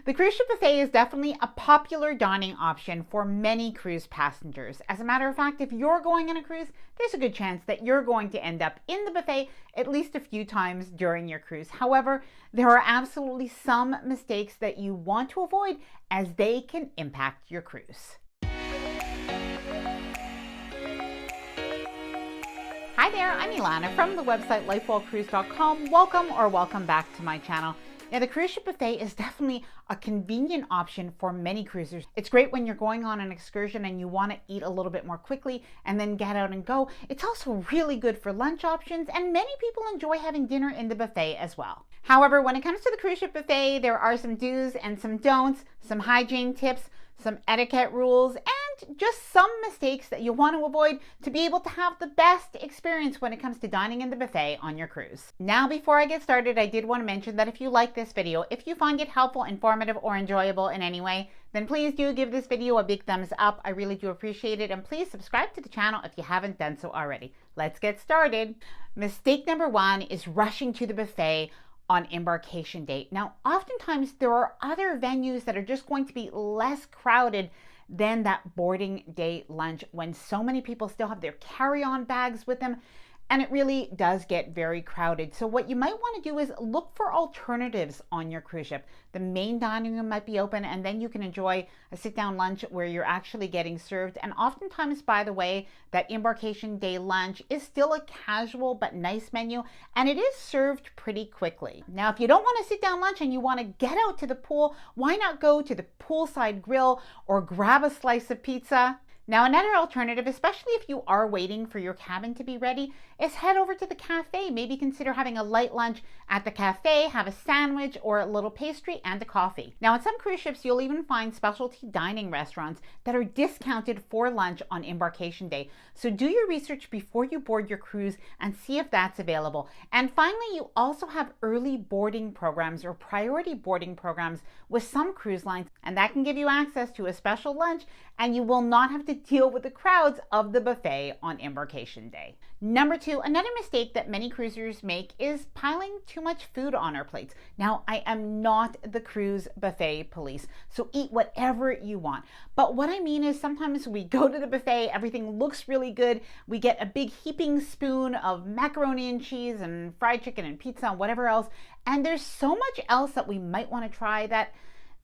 The cruise ship buffet is definitely a popular dining option for many cruise passengers. As a matter of fact, if you're going on a cruise, there's a good chance that you're going to end up in the buffet at least a few times during your cruise. However, there are absolutely some mistakes that you want to avoid as they can impact your cruise. Hi there, I'm Ilana from the website lifewellcruise.com. Welcome back to my channel. Now, the cruise ship buffet is definitely a convenient option for many cruisers. It's great when you're going on an excursion and you want to eat a little bit more quickly and then get out and go. It's also really good for lunch options, and many people enjoy having dinner in the buffet as well. However, when it comes to the cruise ship buffet, there are some do's and some don'ts, some hygiene tips, some etiquette rules, and just some mistakes that you want to avoid to be able to have the best experience when it comes to dining in the buffet on your cruise. Now, before I get started, I did want to mention that if you like this video, if you find it helpful, informative, or enjoyable in any way, then please do give this video a big thumbs up. I really do appreciate it, and please subscribe to the channel if you haven't done so already. Let's get started. Mistake number one is rushing to the buffet on embarkation date. Now, oftentimes there are other venues that are just going to be less crowded than that boarding day lunch when so many people still have their carry-on bags with them, and it really does get very crowded. So what you might want to do is look for alternatives on your cruise ship. The main dining room might be open, and then you can enjoy a sit-down lunch where you're actually getting served. And oftentimes, by the way, that embarkation day lunch is still a casual but nice menu, and it is served pretty quickly. Now, if you don't want to sit down lunch and you want to get out to the pool, why not go to the poolside grill or grab a slice of pizza? Now, another alternative, especially if you are waiting for your cabin to be ready, is head over to the cafe. Maybe consider having a light lunch at the cafe, have a sandwich or a little pastry and a coffee. Now, on some cruise ships, you'll even find specialty dining restaurants that are discounted for lunch on embarkation day. So do your research before you board your cruise and see if that's available. And finally, you also have early boarding programs or priority boarding programs with some cruise lines, and that can give you access to a special lunch, and you will not have to deal with the crowds of the buffet on embarkation day. Number two, another mistake that many cruisers make is piling too much food on our plates. Now, I am not the cruise buffet police, so eat whatever you want. But what I mean is sometimes we go to the buffet, everything looks really good. We get a big heaping spoon of macaroni and cheese and fried chicken and pizza and whatever else. And there's so much else that we might want to try that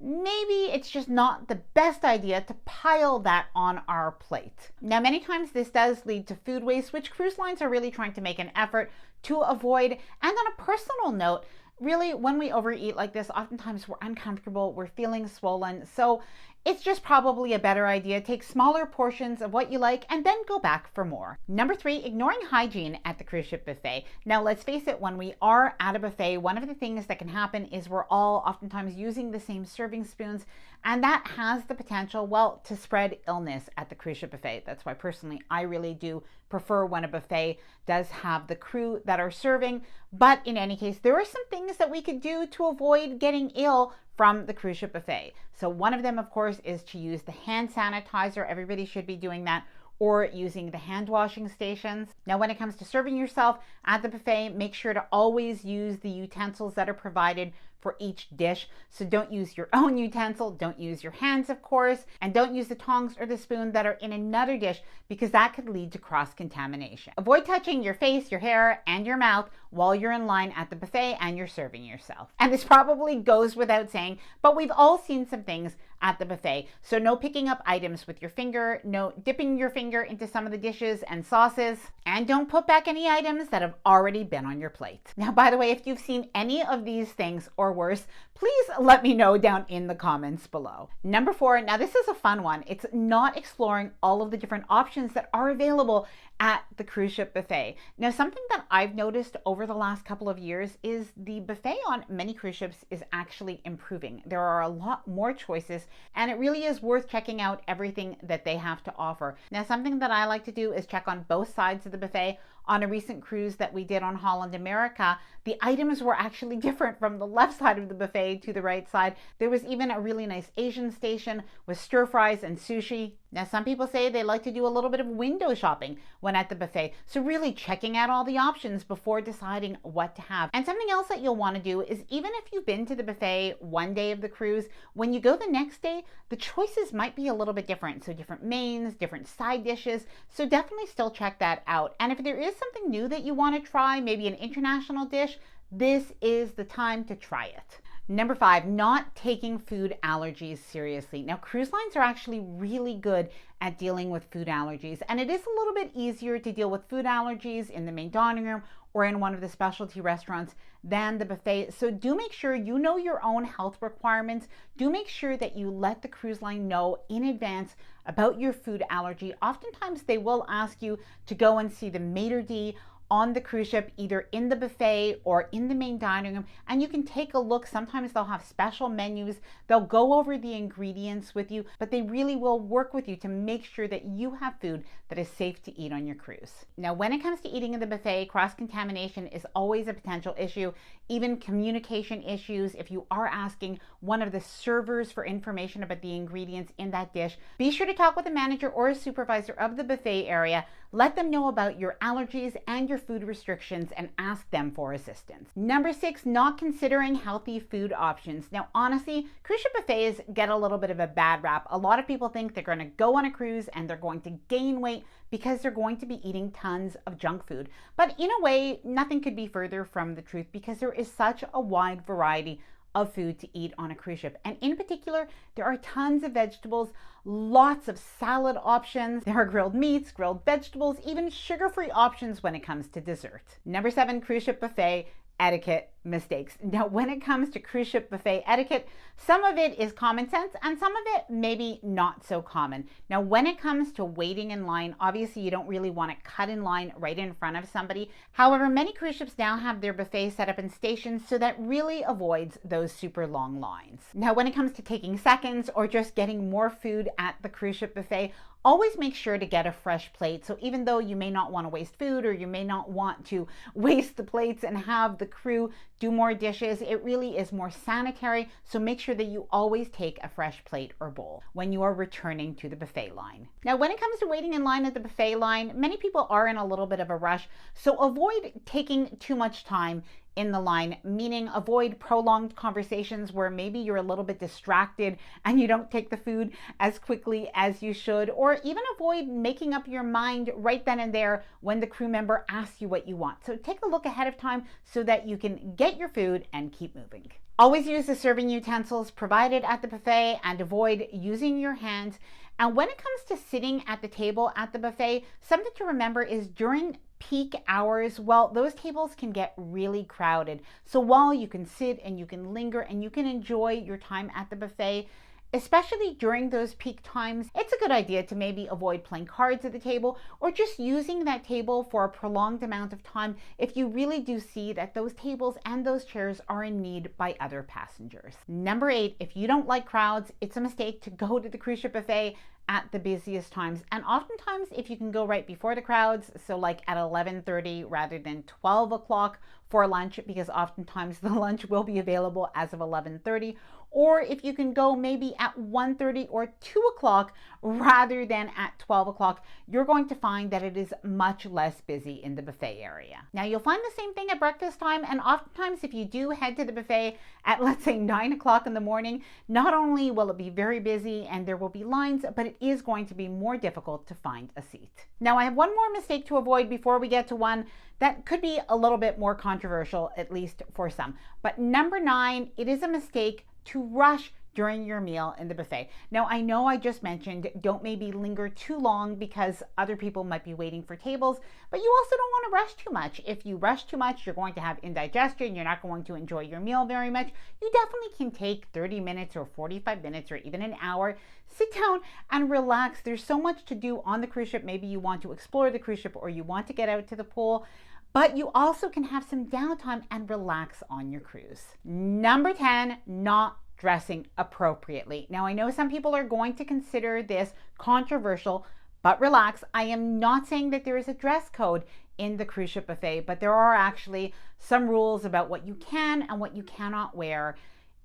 maybe it's just not the best idea to pile that on our plate. Now, many times this does lead to food waste, which cruise lines are really trying to make an effort to avoid. And on a personal note, really, when we overeat like this, oftentimes we're uncomfortable, we're feeling swollen. So it's just probably a better idea. Take smaller portions of what you like and then go back for more. Number three, ignoring hygiene at the cruise ship buffet. Now, let's face it, when we are at a buffet, one of the things that can happen is we're all oftentimes using the same serving spoons, and that has the potential, well, to spread illness at the cruise ship buffet. That's why personally, I really do prefer when a buffet does have the crew that are serving. But in any case, there are some things that we could do to avoid getting ill from the cruise ship buffet. So one of them, of course, is to use the hand sanitizer. Everybody should be doing that, or using the hand washing stations. Now, when it comes to serving yourself at the buffet, make sure to always use the utensils that are provided for each dish. So don't use your own utensil, don't use your hands, of course, and don't use the tongs or the spoon that are in another dish, because that could lead to cross-contamination. Avoid touching your face, your hair, and your mouth while you're in line at the buffet and you're serving yourself. And this probably goes without saying, but we've all seen some things at the buffet. So no picking up items with your finger, no dipping your finger into some of the dishes and sauces, and don't put back any items that have already been on your plate. Now, by the way, if you've seen any of these things or worse, please let me know down in the comments below. Number four, now this is a fun one. It's not exploring all of the different options that are available at the cruise ship buffet. Now, something that I've noticed over the last couple of years is the buffet on many cruise ships is actually improving. There are a lot more choices, and it really is worth checking out everything that they have to offer. Now, something that I like to do is check on both sides of the buffet. On a recent cruise that we did on Holland America, the items were actually different from the left side of the buffet to the right side. There was even a really nice Asian station with stir fries and sushi. Now, some people say they like to do a little bit of window shopping when at the buffet. So really checking out all the options before deciding what to have. And something else that you'll want to do is, even if you've been to the buffet one day of the cruise, when you go the next day, the choices might be a little bit different. So different mains, different side dishes. So definitely still check that out. And if there is something new that you want to try, maybe an international dish, this is the time to try it. Number 5, not taking food allergies seriously. Now, cruise lines are actually really good at dealing with food allergies, and it is a little bit easier to deal with food allergies in the main dining room or in one of the specialty restaurants than the buffet. So do make sure you know your own health requirements. Do make sure that you let the cruise line know in advance about your food allergy. Oftentimes they will ask you to go and see the maitre d' on the cruise ship, either in the buffet or in the main dining room, and you can take a look. Sometimes they'll have special menus. They'll go over the ingredients with you, but they really will work with you to make sure that you have food that is safe to eat on your cruise. Now, when it comes to eating in the buffet, cross-contamination is always a potential issue, even communication issues. If you are asking one of the servers for information about the ingredients in that dish, be sure to talk with a manager or a supervisor of the buffet area. Let them know about your allergies and your food restrictions and ask them for assistance. Number 6, not considering healthy food options. Now, honestly, cruise ship buffets get a little bit of a bad rap. A lot of people think they're going to go on a cruise and they're going to gain weight because they're going to be eating tons of junk food. But in a way, nothing could be further from the truth, because there is such a wide variety of food to eat on a cruise ship. And in particular, there are tons of vegetables, lots of salad options. There are grilled meats, grilled vegetables, even sugar-free options when it comes to dessert. Number 7, cruise ship buffet etiquette mistakes. Now, when it comes to cruise ship buffet etiquette, some of it is common sense and some of it maybe not so common. Now, when it comes to waiting in line, obviously you don't really want to cut in line right in front of somebody. However, many cruise ships now have their buffet set up in stations, so that really avoids those super long lines. Now, when it comes to taking seconds or just getting more food at the cruise ship buffet, always make sure to get a fresh plate. So even though you may not want to waste food, or you may not want to waste the plates and have the crew do more dishes, it really is more sanitary. So make sure that you always take a fresh plate or bowl when you are returning to the buffet line. Now, when it comes to waiting in line at the buffet line, many people are in a little bit of a rush. So avoid taking too much time in the line, meaning avoid prolonged conversations where maybe you're a little bit distracted and you don't take the food as quickly as you should, or even avoid making up your mind right then and there when the crew member asks you what you want. So take a look ahead of time so that you can get your food and keep moving. Always use the serving utensils provided at the buffet and avoid using your hands. And when it comes to sitting at the table at the buffet, something to remember is during peak hours, well, those tables can get really crowded. So while you can sit and you can linger and you can enjoy your time at the buffet, especially during those peak times, it's a good idea to maybe avoid playing cards at the table or just using that table for a prolonged amount of time if you really do see that those tables and those chairs are in need by other passengers. Number 8, if you don't like crowds, it's a mistake to go to the cruise ship buffet at the busiest times. And oftentimes, if you can go right before the crowds, so like at 11:30 rather than 12 o'clock for lunch, because oftentimes the lunch will be available as of 11:30, or if you can go maybe at 1:30 or 2 o'clock rather than at 12 o'clock, you're going to find that it is much less busy in the buffet area. Now, you'll find the same thing at breakfast time, and oftentimes if you do head to the buffet at, let's say, 9 o'clock in the morning, not only will it be very busy and there will be lines, but it is going to be more difficult to find a seat. Now, I have one more mistake to avoid before we get to one that could be a little bit more controversial, at least for some. But number 9, it is a mistake to rush during your meal in the buffet. Now, I know I just mentioned don't maybe linger too long because other people might be waiting for tables, but you also don't want to rush too much. If you rush too much, you're going to have indigestion. You're not going to enjoy your meal very much. You definitely can take 30 minutes or 45 minutes or even an hour, sit down and relax. There's so much to do on the cruise ship. Maybe you want to explore the cruise ship or you want to get out to the pool, but you also can have some downtime and relax on your cruise. Number 10, not dressing appropriately. Now, I know some people are going to consider this controversial, but relax. I am not saying that there is a dress code in the cruise ship buffet, but there are actually some rules about what you can and what you cannot wear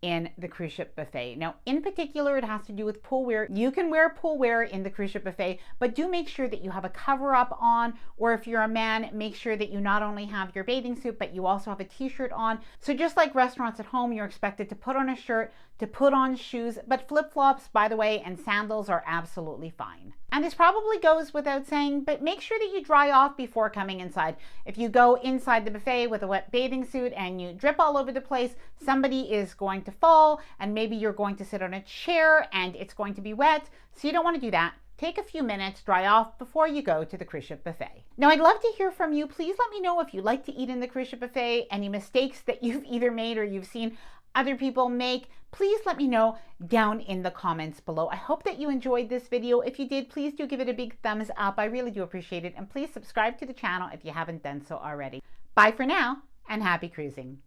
in the cruise ship buffet. Now, in particular, it has to do with pool wear. You can wear pool wear in the cruise ship buffet, but do make sure that you have a cover up on, or if you're a man, make sure that you not only have your bathing suit, but you also have a t-shirt on. So just like restaurants at home, you're expected to put on a shirt, to put on shoes, but flip-flops, by the way, and sandals are absolutely fine. And this probably goes without saying, but make sure that you dry off before coming inside. If you go inside the buffet with a wet bathing suit and you drip all over the place, somebody is going to fall, and maybe you're going to sit on a chair and it's going to be wet. So you don't want to do that. Take a few minutes, dry off before you go to the cruise ship buffet. Now, I'd love to hear from you. Please let me know if you like to eat in the cruise ship buffet, any mistakes that you've either made or you've seen other people make. Please let me know down in the comments below. I hope that you enjoyed this video. If you did, please do give it a big thumbs up. I really do appreciate it. And please subscribe to the channel if you haven't done so already. Bye for now, and happy cruising.